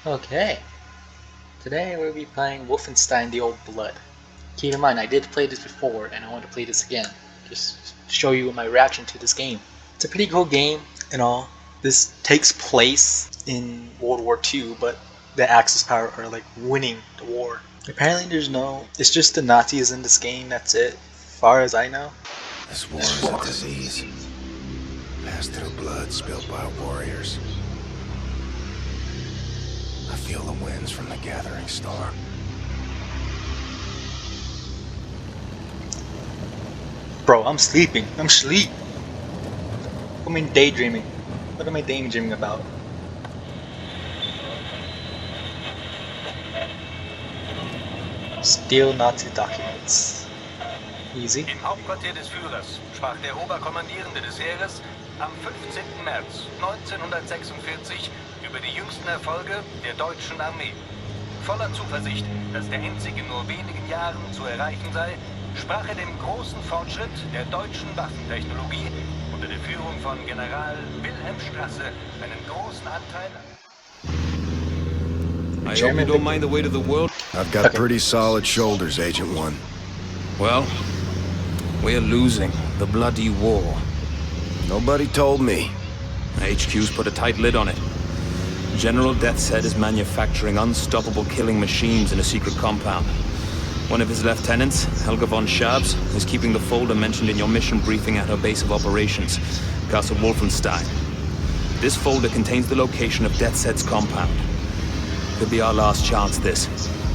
Okay, today we'll be playing Wolfenstein The Old Blood. Keep in mind, I did play this before and I want to play this again, just to show you my reaction to this game. It's a pretty cool game and all. This takes place in World War II, but the Axis power are like winning the war. Apparently it's just the Nazis in this game, that's it, as far as I know. This war is a disease, passed through blood spilled by warriors. I feel the winds from the gathering storm. Bro, I'm sleeping. I'm asleep. I mean daydreaming. What am I daydreaming about? Steal Nazi documents. Easy. Im Hauptquartier des Führers sprach der Oberkommandierende des Heeres am 15. März 1946 über die jüngsten Erfolge der deutschen Armee. Voller Zuversicht, dass der Endsieg in nur wenigen Jahren zu erreichen sei, sprach er dem großen Fortschritt der deutschen Waffentechnologie unter der Führung von General Wilhelm Strasse einen großen Anteil an. I hope you don't mind the weight of the world. I've got pretty solid shoulders, Agent One. Well, we're losing the bloody war. Nobody told me. HQ's put a tight lid on it. General Deathshead is manufacturing unstoppable killing machines in a secret compound. One of his lieutenants, Helga von Schabs, is keeping the folder mentioned in your mission briefing at her base of operations, Castle Wolfenstein. This folder contains the location of Deathshead's compound. Could be our last chance, this,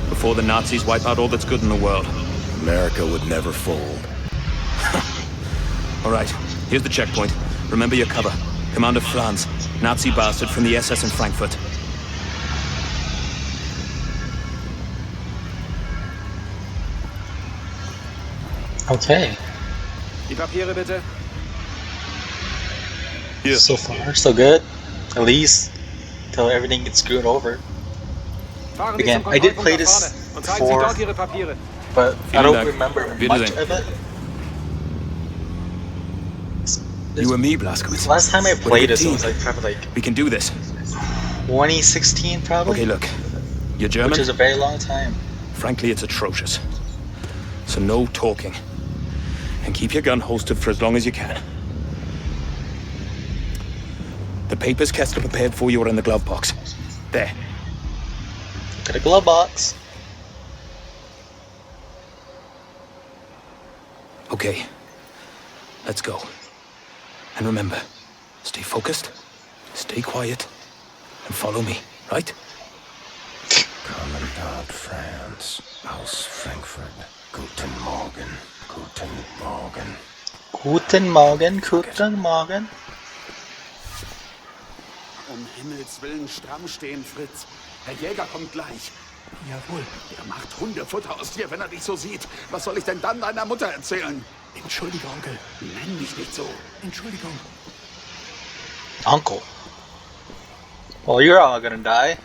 before the Nazis wipe out all that's good in the world. America would never fold. All right, here's the checkpoint. Remember your cover. Commander Franz, Nazi bastard from the SS in Frankfurt. Okay. Die Papiere bitte. Here. So far, so good. At least till everything gets screwed over. Fahren Sie Again, zum I did Kontrollpunkt play nach this vorne und zeigen Sie before, dort Ihre Papiere. but I don't remember much Wiedersehen. of it. You and me, Blazkowicz. Last time I We're a played good this, it team. was like probably like We can do this. 2016, probably. Okay, look. You're German? Which is a very long time. Frankly, it's atrocious. So no talking. And keep your gun holstered for as long as you can. The papers Kessler prepared for you are in the glove box. There. Got a glove box. Okay. Let's go. And remember, stay focused, stay quiet, and follow me, right? Commandant Franz aus Frankfurt. Guten Morgen. Guten Morgen. Guten Morgen, guten Morgen. Um Himmels Willen stramm stehen, Fritz. Herr Jäger kommt gleich. Jawohl. Er macht Hundefutter aus dir, wenn er dich so sieht. Was soll ich denn dann deiner Mutter erzählen? Entschuldige, Onkel. Nenn mich nicht so. Entschuldigung. Uncle. Well, you're all gonna die.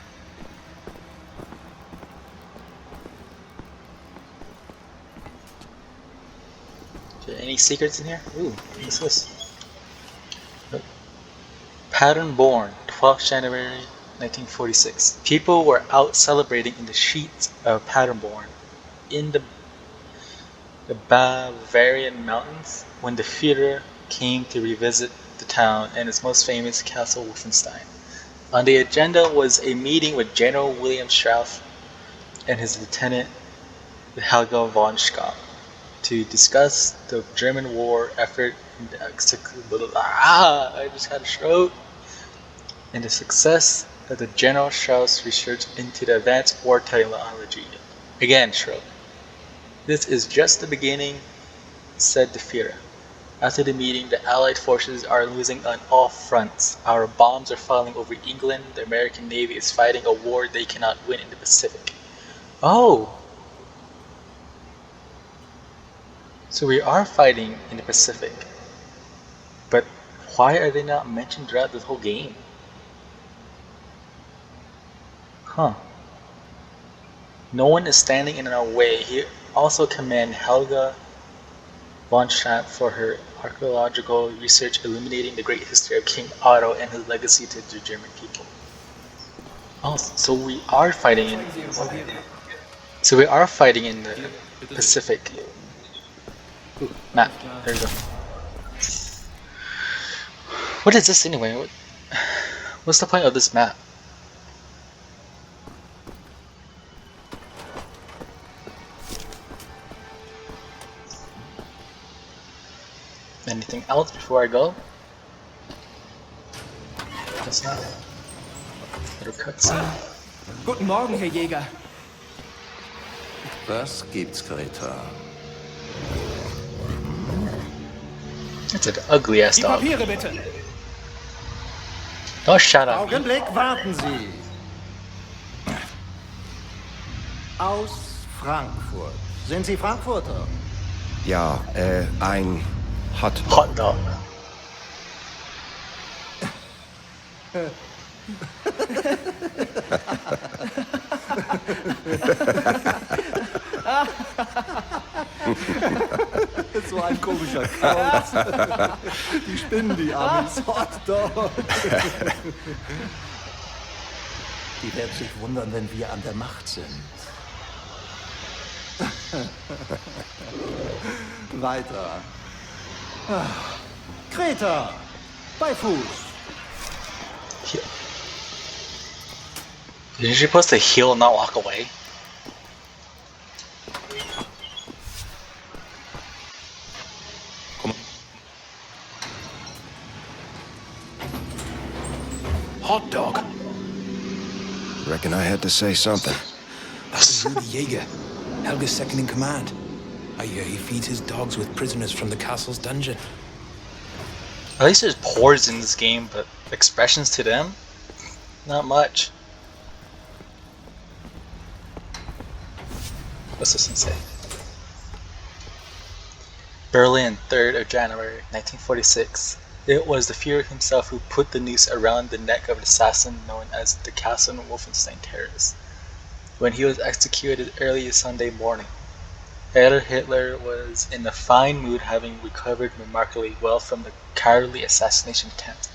Is there any secrets in here? Ooh, what's this? Nope. Pattern born, 12th January 1946. People were out celebrating in the sheets of Paderborn in the Bavarian mountains when the Führer came to revisit the town and its most famous castle Wolfenstein. On the agenda was a meeting with General William Strauss and his lieutenant Helga von Schabs to discuss the German war effort and the I just had a stroke. And the success of the General Strauss research into the advanced war technology. Again, stroke. This is just the beginning, said the Führer. After the meeting, the Allied forces are losing on all fronts. Our bombs are falling over England. The American Navy is fighting a war they cannot win in the Pacific. Oh! So we are fighting in the Pacific. But why are they not mentioned throughout this whole game? Huh. No one is standing in our way. He also commend Helga von Schabs for her archaeological research illuminating the great history of King Otto and his legacy to the German people. Oh, so we are fighting in. So we are fighting in the Pacific. Ooh, map. There you go. What is this anyway? What's the point of this map? Anything else before I go? That's not. Little cutscene. Guten Morgen, Herr Jäger. Was gibt's, Greta? That's an ugly ass Die dog. Papiere bitte. Don't shout at me. Augenblick, warten Sie. Aus Frankfurt. Sind Sie Frankfurter? Ja, ein Hotdog. Hot dog. So ein komischer Kauz. Die spinnen, die Amis. Hotdog. Die werden sich wundern, wenn wir an der Macht sind. Weiter. Greta, bei Fuß. You're supposed to heal, not walk away. Hot dog. Reckon I had to say something. That's Rudy Jaeger, Helga's second in command. I hear he feeds his dogs with prisoners from the castle's dungeon. At least there's pores in this game, but expressions to them? Not much. What's this one say? Berlin, 3rd of January, 1946. It was the Führer himself who put the noose around the neck of an assassin known as the Castle Wolfenstein terrorist. When he was executed early Sunday morning, Adolf Hitler was in a fine mood, having recovered remarkably well from the cowardly assassination attempt.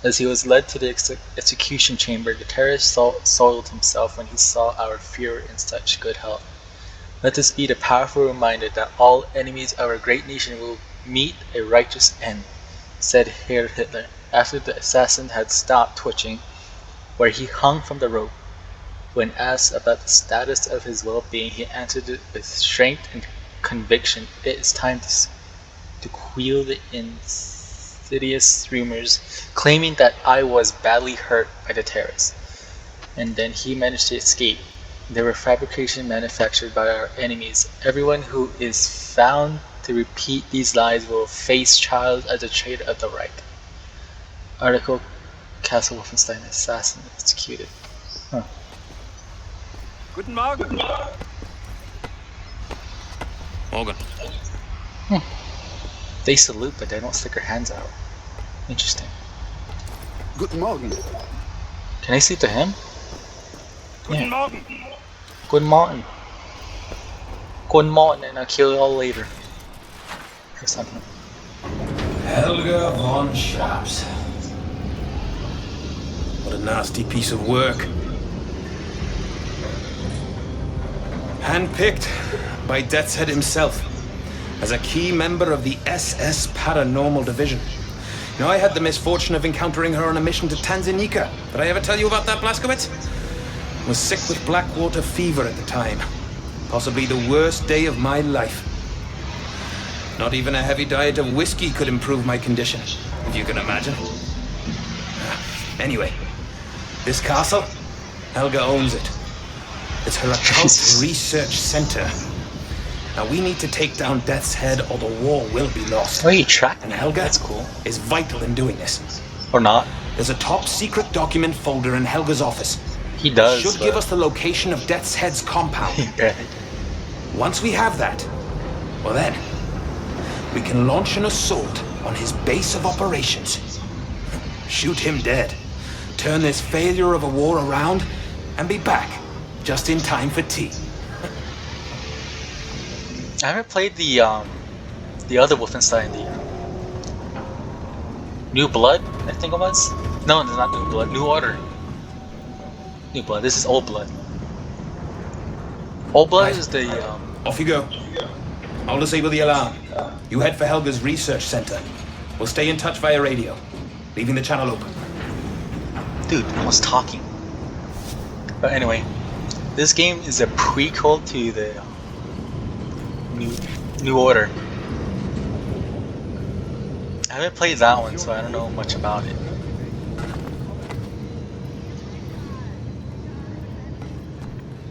As he was led to the execution chamber, the terrorist soiled himself when he saw our Führer in such good health. Let this be the powerful reminder that all enemies of our great nation will meet a righteous end, said Herr Hitler, after the assassin had stopped twitching, where he hung from the rope. When asked about the status of his well-being, he answered it with strength and conviction. It is time to quell the insidious rumors claiming that I was badly hurt by the terrorists. And then he managed to escape. They were fabrications manufactured by our enemies. Everyone who is found to repeat these lies will face trial as a traitor of the Reich. Article: Castle Wolfenstein assassin executed. Huh. Guten Morgen. Morgan. They salute, but they don't stick their hands out. Interesting. Guten Morgen. Can I sleep to him? Guten Morgen. Good morning. Good morning, and I'll kill you all later. Or something. Helga von Schaps. What a nasty piece of work. Handpicked by Death's Head himself as a key member of the SS Paranormal Division. You know, I had the misfortune of encountering her on a mission to Tanzania. Did I ever tell you about that, Blaskowitz? Was sick with Blackwater fever at the time. Possibly the worst day of my life. Not even a heavy diet of whiskey could improve my condition, if you can imagine. Anyway, this castle, Helga owns it. It's her occult research center. Now we need to take down Death's Head or the war will be lost. Oh, you tracked And me. Helga That's cool. is vital in doing this. Or not. There's a top secret document folder in Helga's office. He does. Should give us the location of Death's Head's compound. Yeah. Once we have that, well then, we can launch an assault on his base of operations. Shoot him dead. Turn this failure of a war around and be back just in time for tea. I haven't played the other Wolfenstein, the New Blood, I think it was. No, it's not New Blood. New Order. New blood. This is old blood. Old blood Right. is the Off you go. I'll disable the alarm. You head for Helga's research center. We'll stay in touch via radio, leaving the channel open. dude. I was talking. But anyway, this game is a prequel to the New Order. I haven't played that one, so I don't know much about it.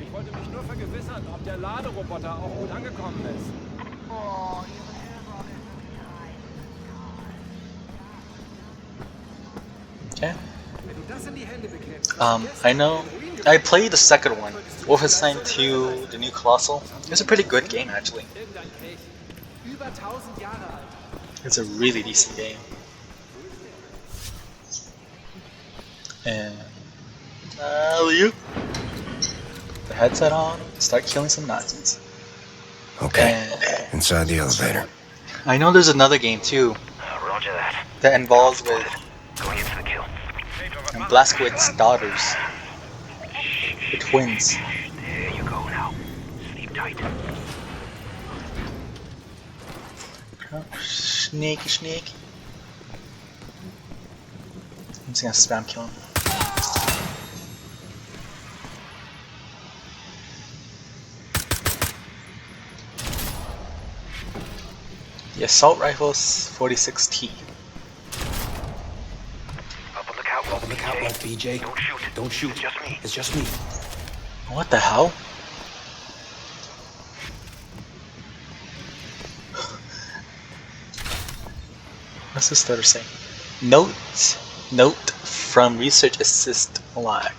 Ich wollte mich nur vergewissern, ob der Laderoboter auch gut angekommen ist. Okay. Wenn du das in die Hände bekämst, I know. I played the second one, Wolfenstein 2, the new Colossal. It's a pretty good game, actually. irgendein Pech. Über 1000 Jahre alt. It's a really decent game. And you the headset on, start killing some Nazis. Okay, And inside the elevator. I know there's another game too Roger that. that involves with Going in for the kill. Blazkowicz's daughters, the twins. There you go now. Sleep tight. Oh, sneaky, sneaky. I'm just gonna spam kill him. The assault rifle's 46T. Up on the catwalk. Up on the catwalk, BJ. Don't shoot. Don't shoot. It's just me. It's just me. What the hell? What's this letter say? Note from Research Assist Log.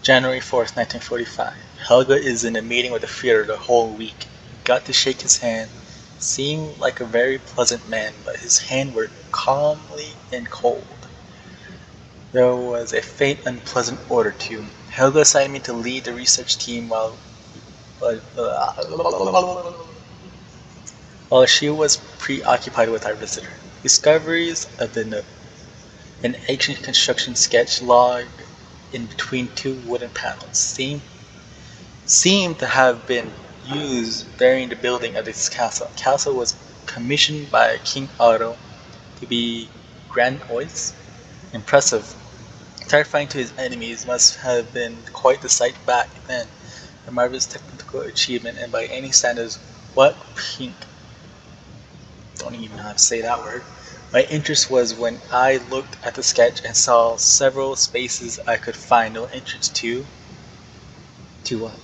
January 4th, 1945. Helga is in a meeting with the Führer the whole week. Got to shake his hand. Seemed like a very pleasant man, but his hand were calmly and cold. There was a faint, unpleasant odor too. Helga assigned me to lead the research team while she was preoccupied with our visitor. Discoveries of the note. An ancient construction sketch log in between two wooden panels seemed to have been used during the building of this castle. The castle was commissioned by King Otto to be grandiose, impressive, terrifying to his enemies. Must have been quite the sight back then. A marvelous technical achievement, and by any standards, what pink. Don't even know how to say that word. My interest was when I looked at the sketch and saw several spaces I could find no entrance to. To what?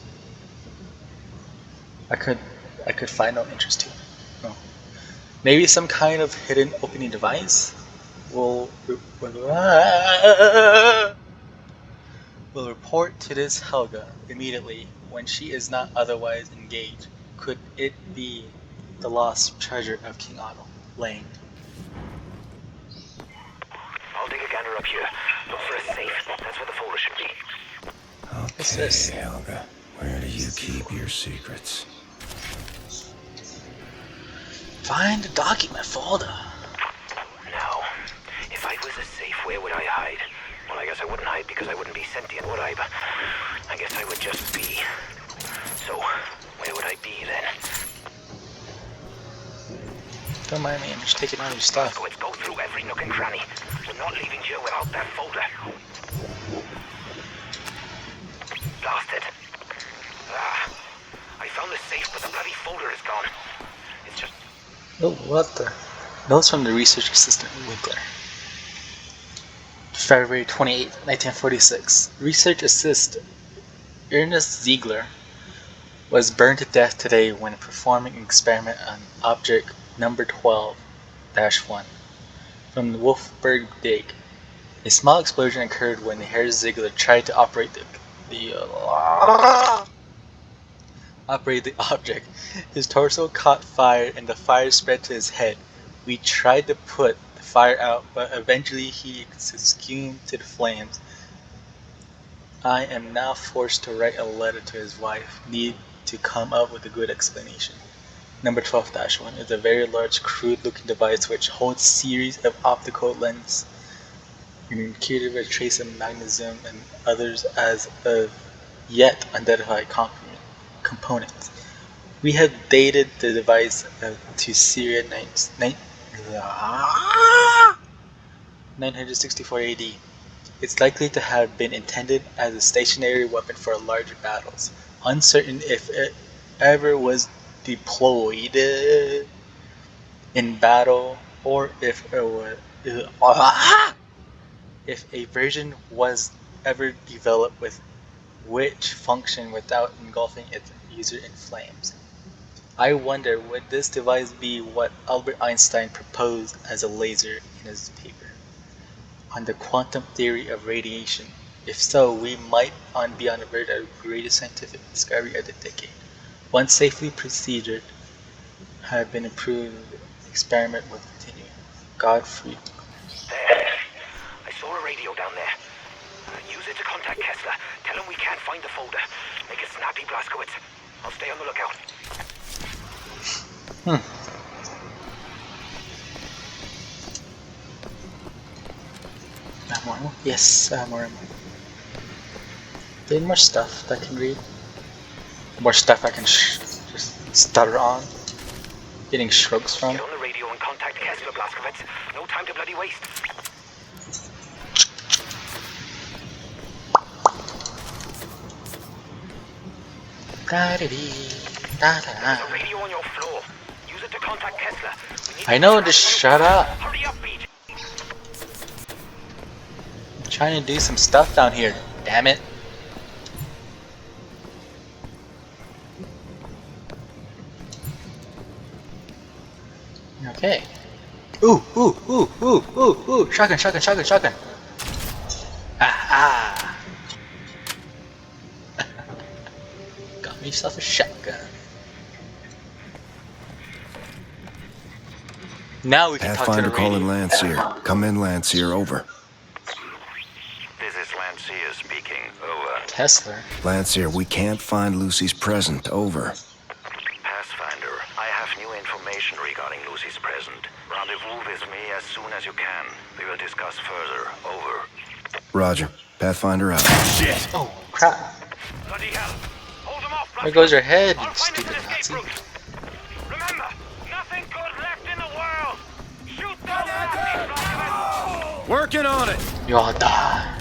I could find no entrance to. No. Maybe some kind of hidden opening device. Will report to this Helga immediately when she is not otherwise engaged. Could it be the lost treasure of King Otto? Lane. I'll dig a gander up here. Look for a safe. That's where the folder should be. What's this? Helga, where do you keep your secrets? Find the document folder. Now, if I was a safe, where would I hide? Well, I guess I wouldn't hide because I wouldn't be sentient, would I? But I guess I would just be. So, where would I be then? Don't mind me, I'm just taking all your stuff. Let's go through every nook and cranny. We're not leaving here without that folder. Blasted. I found the safe, but the bloody folder is gone. It's just... Oh, what the? Notes from the research assistant Winkler. February 28, 1946. Research assistant Ernest Ziegler was burned to death today when performing an experiment on object number 12-1 from the Wolfberg dig. A small explosion occurred when Herr Ziegler tried to operate the object. His torso caught fire and the fire spread to his head. We tried to put the fire out, but eventually he succumbed to the flames. I am now forced to write a letter to his wife. Need to come up with a good explanation. Number 12-1 is a very large, crude-looking device which holds a series of optical lenses indicated by trace of magnesium and others as of yet unidentified components. We have dated the device to Syria 964 AD. It's likely to have been intended as a stationary weapon for larger battles, uncertain if it ever was deployed in battle or if a version was ever developed with which function without engulfing its user in flames. I wonder, would this device be what Albert Einstein proposed as a laser in his paper on the quantum theory of radiation? If so, we might be on the verge of the greatest scientific discovery of the decade. Once safely proceeded, have been improved, experiment will continue. Godfrey. There. I saw a radio down there. Use it to contact Kessler. Tell him we can't find the folder. Make it snappy, Blaskowitz. I'll stay on the lookout. More ammo? Yes, more ammo. There's more stuff that I can read. More stuff I can just stutter on. Getting shrugs from. Get on the radio and contact Kessler, Blaskowitz. No time to bloody waste. There's a radio on your floor. Use it to contact Kessler. I know, just shut up. Hurry up, BJ. I'm trying to do some stuff down here. Damn it. Okay. Ooh. Shotgun. Ah. Got myself a shotgun. Now we can talk to the Pathfinder calling radio. Landseer. Come in, Landseer, over. This is Landseer speaking. Over. Kessler. Landseer, we can't find Lucy's present. Over. Pathfinder, I have new information regarding Lucy's present. Rendezvous with me as soon as you can. We will discuss further. Over. Roger. Pathfinder out. Shit! Oh, crap. Bloody hell! Hold them off, There goes your head, you I'll find us stupid an escape Nazi. route. Remember, nothing good left in the world. Shoot those Nazis, Blaskowitz! Working on it. You all die.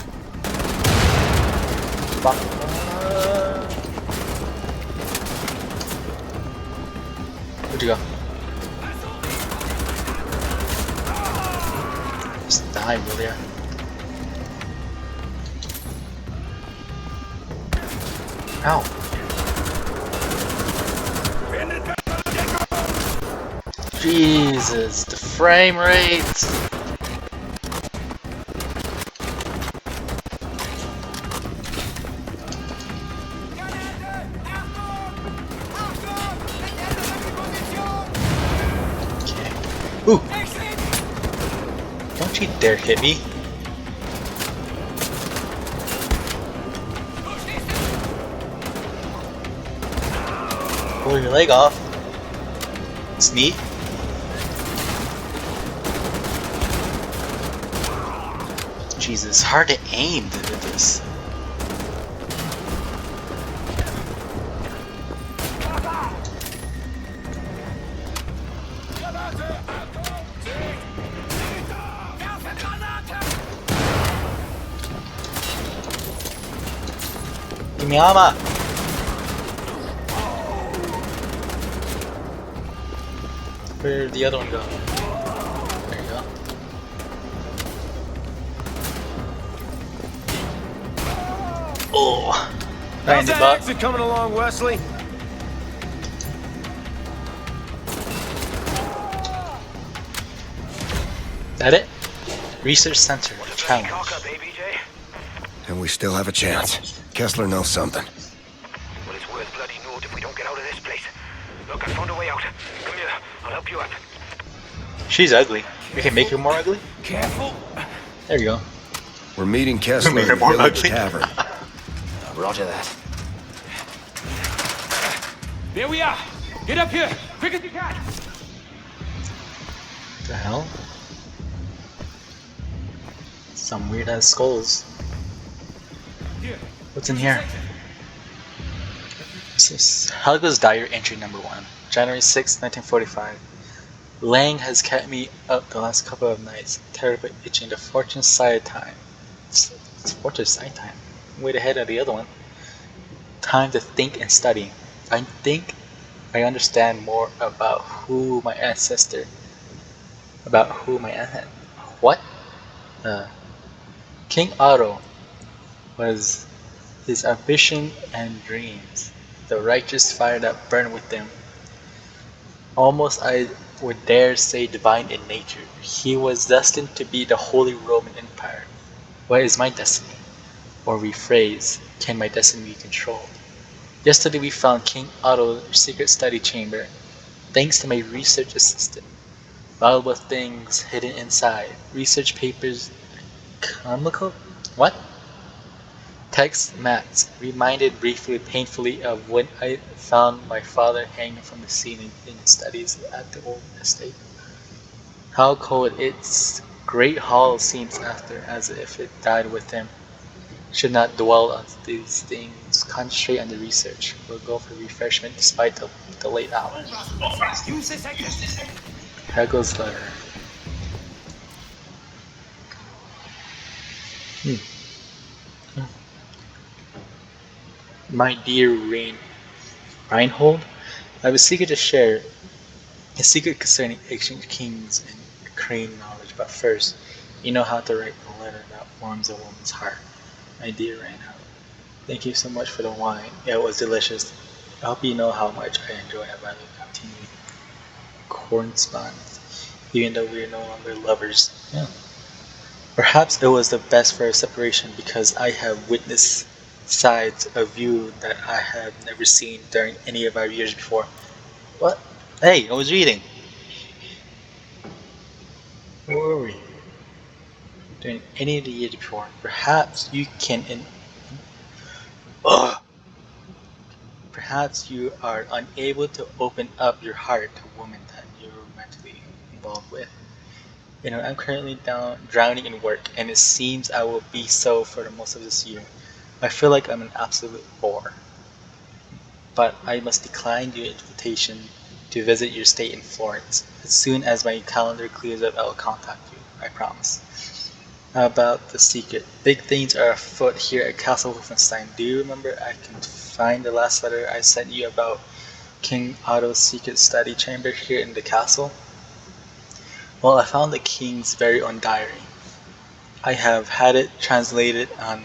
Fuck. Where'd you go? Just die, will ya? Ow. Jesus, the frame rates. Okay. Ooh. Don't you dare hit me. Pull your leg off. It's neat. Jesus, hard to aim with this. Give me armor. Where'd the other one go? There you go. Oh, How's the that butt. exit coming along, Wesley? That it? Research Center challenge. Cock up, BJ. And we still have a chance. Kessler knows something. Well, it's worth bloody note if we don't get out of this place. Look, I found a way out. Come here, I'll help you up. She's ugly. We can make her more ugly? Careful. There you go. We're meeting Kessler Made at her the more Village ugly. Tavern. Roger that. There we are. Get up here, quick as you can. What the hell? Some weird ass skulls. Hier. What's in here? This is Helga's diary entry number 1. January 6, 1945. Lang has kept me up the last couple of nights, terribly itching the fortune side time. It's fortune side time. Way ahead of the other one. Time to think and study. I think I understand more about who my ancestor. What? Uh, King Otto was his ambition and dreams, the righteous fire that burned within him. Almost I would dare say divine in nature. He was destined to be the Holy Roman Empire. What is my destiny? Or rephrase, can my destiny be controlled? Yesterday we found King Otto's secret study chamber, thanks to my research assistant. Valuable things hidden inside. Research papers, comical? What? Text mats, reminded briefly, painfully of when I found my father hanging from the ceiling in his studies at the old estate. How cold its great hall seems after, as if it died with him. Should not dwell on these things, concentrate on the research. We'll go for refreshment despite the late hour. Use this exit. Hegel's letter. My dear Reinhold, I have a secret to share, a secret concerning ancient kings and crane knowledge. But first, you know how to write a letter that warms a woman's heart. My dear Reinhold, thank you so much for the wine. It was delicious. I hope you know how much I enjoy and value continuing correspondence, even though we are no longer lovers. Yeah. Perhaps it was the best for our separation because I have witnessed sides of you that I have never seen during any of our years before. What? Hey, I was reading. Where were we? During any of the years before. Perhaps you can Ugh! Perhaps you are unable to open up your heart to a woman that you're romantically involved with. You know, I'm currently drowning in work, and it seems I will be so for the most of this year. I feel like I'm an absolute bore. But I must decline your invitation to visit your estate in Florence. As soon as my calendar clears up, I will contact you. I promise. How about the secret? Big things are afoot here at Castle Wolfenstein. Do you remember I can find the last letter I sent you about King Otto's secret study chamber here in the castle? Well, I found the king's very own diary. I have had it translated on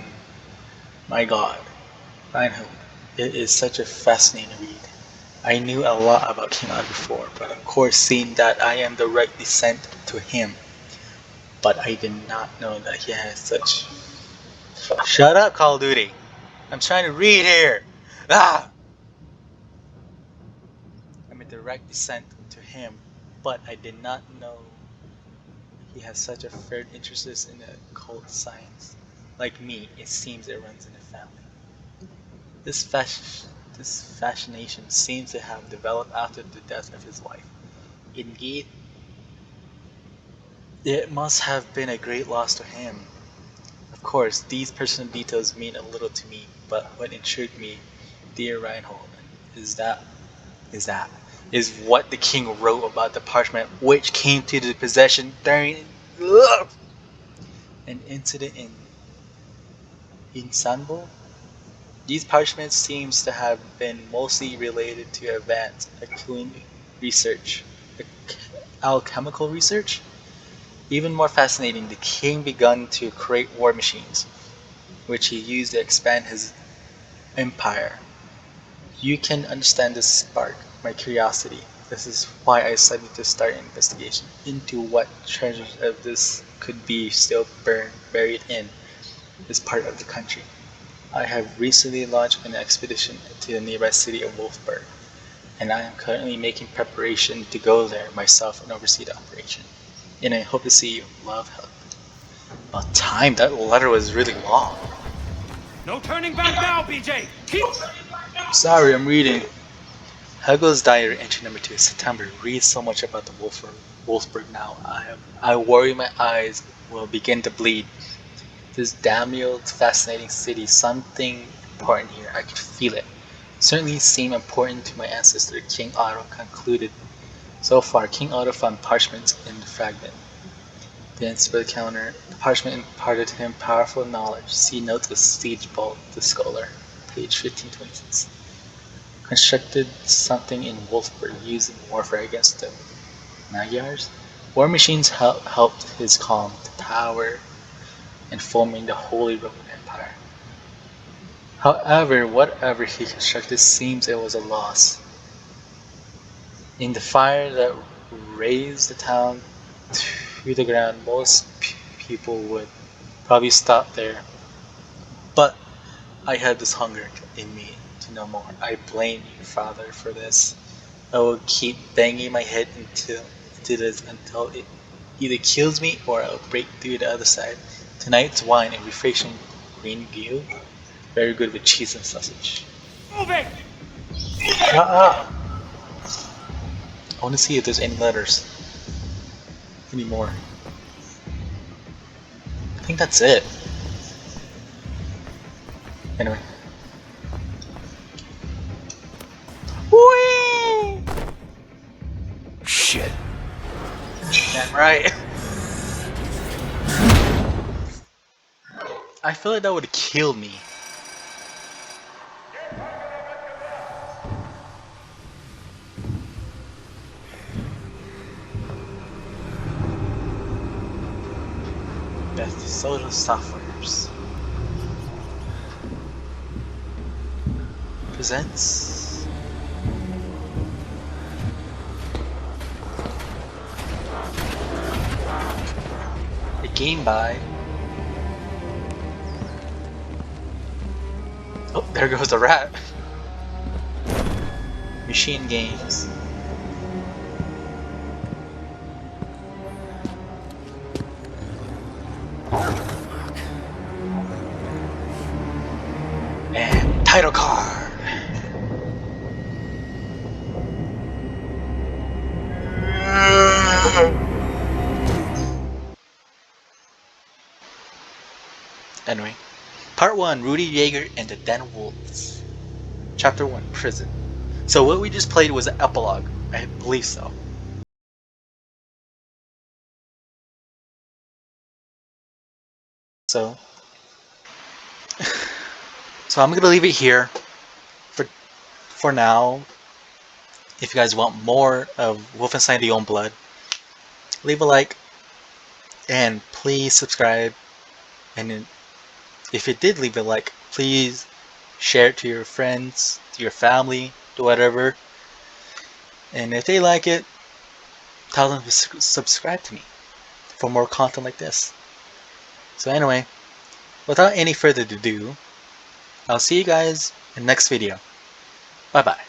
my god, Reinhold. It is such a fascinating read. I knew a lot about King Otto before, but of course seeing that I am the right descent to him. But I did not know that he has such... Shut up, Call of Duty! I'm trying to read here! Ah! I'm a direct descent to him, but I did not know he has such a fair interest in occult science. Like me, it seems it runs in the family. This fascination seems to have developed after the death of his wife. Indeed, it must have been a great loss to him. Of course, these personal details mean a little to me, but what intrigued me, dear Reinhold, is that is what the king wrote about the parchment which came to the possession during an incident in Istanbul. These parchments seems to have been mostly related to advanced including research, alchemical research. Even more fascinating, the king began to create war machines, which he used to expand his empire. You can understand this spark my curiosity. This is why I decided to start an investigation into what treasures of this could be still buried in this part of the country. I have recently launched an expedition to the nearby city of Wolfsburg, and I am currently making preparation to go there myself and oversee the operation. And I hope to see you. Love, Help. About time, that letter was really long. No turning back now, BJ. Keep. Sorry, I'm reading. Hegel's diary entry number 2, September, reads so much about the Wolfsburg now. I worry my eyes will begin to bleed. This damn old fascinating city, something important here. I could feel it. Certainly seemed important to my ancestor, King Otto concluded. So far, King Otto found parchment in the fragment. Then split counter. The parchment imparted to him powerful knowledge. See notes of Siege Bolt, the scholar. Page 1526. Constructed something in Wolfsburg used in warfare against the Magyars. War machines helped his calm the power and forming the Holy Roman Empire. However, whatever he constructed seems it was a loss. In the fire that razed the town to the ground, most people would probably stop there. But I had this hunger in me to know more. I blame you, Father, for this. I will keep banging my head into this until it either kills me or I'll break through the other side. Tonight's wine and refreshing green view, very good with cheese and sausage. Move it! Shut up! I want to see if there's any letters anymore. I think that's it. Anyway. Whee! Shit. Damn right. I feel like that would have killed me. Best Soda Softwares presents a game by. Oh, there goes the rat. Machine Games. And title card. Anyway, Part 1, Rudy Yeager and the Den Wolves. Chapter 1, Prison. So what we just played was an epilogue. I believe so. So I'm gonna leave it here for now. If you guys want more of Wolfenstein: The Own Blood, leave a like and please subscribe. And if you did leave a like, please share it to your friends, to your family, to whatever. And if they like it, tell them to subscribe to me for more content like this. So anyway, without any further ado, I'll see you guys in the next video. Bye bye.